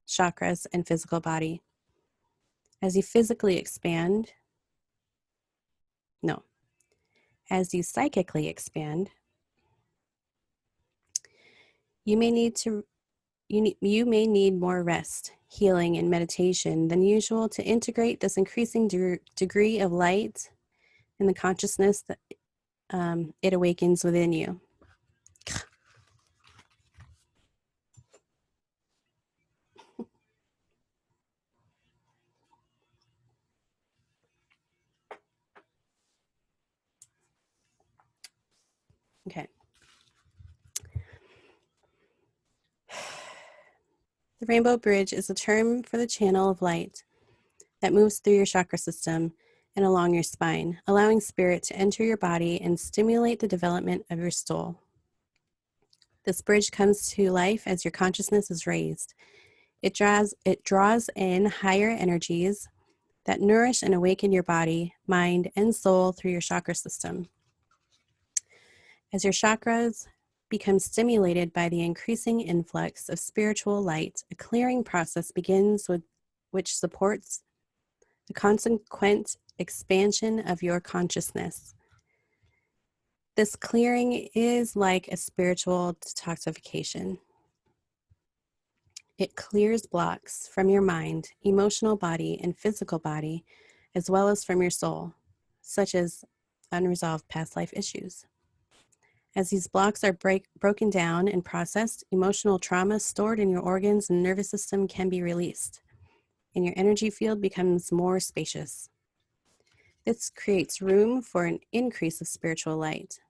chakras, and physical body. As you psychically expand, you may need more rest, healing, and meditation than usual to integrate this increasing degree of light and the consciousness that it awakens within you. Okay. The Rainbow Bridge is a term for the channel of light that moves through your chakra system and along your spine, allowing spirit to enter your body and stimulate the development of your soul. This bridge comes to life as your consciousness is raised. It draws in higher energies that nourish and awaken your body, mind, and soul through your chakra system. As your chakras becomes stimulated by the increasing influx of spiritual light, a clearing process begins which supports the consequent expansion of your consciousness. This clearing is like a spiritual detoxification. It clears blocks from your mind, emotional body, and physical body, as well as from your soul, such as unresolved past life issues. As these blocks are broken down and processed, emotional trauma stored in your organs and nervous system can be released, and your energy field becomes more spacious. This creates room for an increase of spiritual light.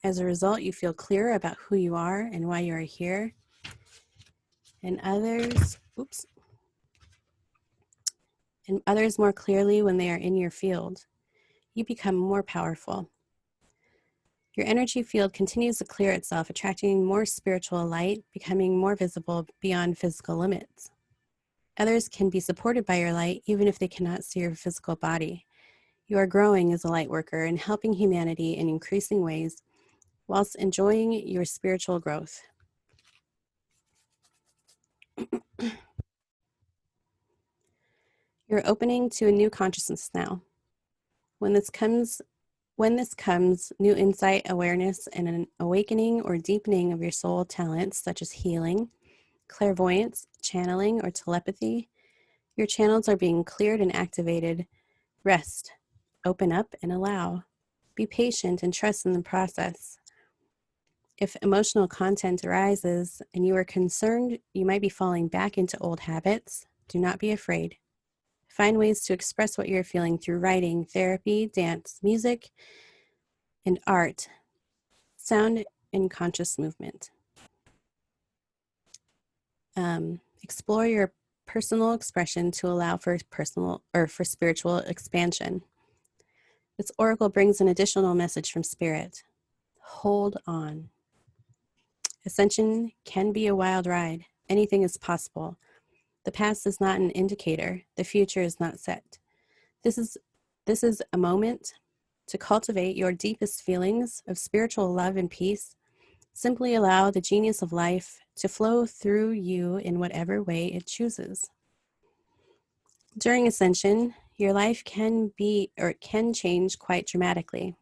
As a result, you feel clearer about who you are and why you are here, and others more clearly when they are in your field. You become more powerful. Your energy field continues to clear itself, attracting more spiritual light, becoming more visible beyond physical limits. Others can be supported by your light, even if they cannot see your physical body. You are growing as a light worker and helping humanity in increasing ways, whilst enjoying your spiritual growth. You're opening to a new consciousness now. When this comes, new insight, awareness, and an awakening or deepening of your soul talents, such as healing, clairvoyance, channeling, or telepathy. Your channels are being cleared and activated. Rest, open up, and allow. Be patient and trust in the process. If emotional content arises and you are concerned you might be falling back into old habits, do not be afraid. Find ways to express what you're feeling through writing, therapy, dance, music, and art, sound, and conscious movement. Explore your personal expression to allow for spiritual expansion. This oracle brings an additional message from Spirit. Hold on. Ascension can be a wild ride. Anything is possible. The past is not an indicator. The future is not set. This is a moment to cultivate your deepest feelings of spiritual love and peace. Simply allow the genius of life to flow through you in whatever way it chooses. During Ascension, your life can change quite dramatically.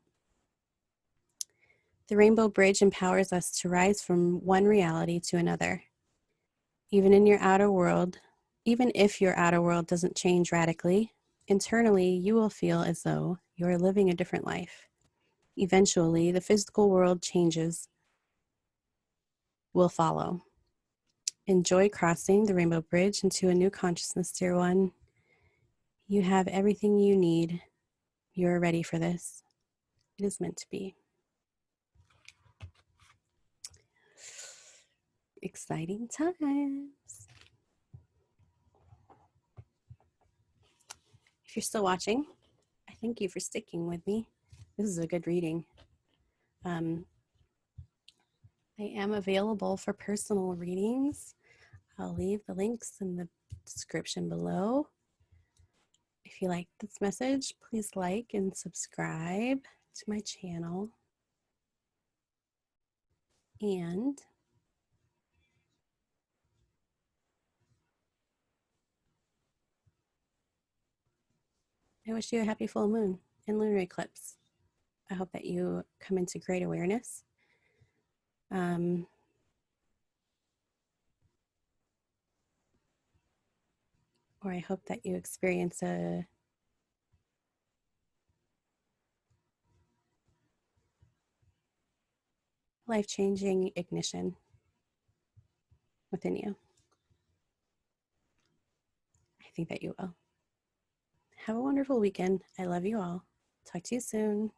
The Rainbow Bridge empowers us to rise from one reality to another. Even if your outer world doesn't change radically, internally you will feel as though you are living a different life. Eventually, the physical world changes will follow. Enjoy crossing the Rainbow Bridge into a new consciousness, dear one. You have everything you need. You're ready for this. It is meant to be. Exciting times. If you're still watching, I thank you for sticking with me. This is a good reading. I am available for personal readings. I'll leave the links in the description below. If you like this message, please like and subscribe to my channel. And I wish you a happy full moon and lunar eclipse. I hope that you come into great awareness. Or I hope that you experience a life-changing ignition within you. I think that you will. Have a wonderful weekend. I love you all. Talk to you soon.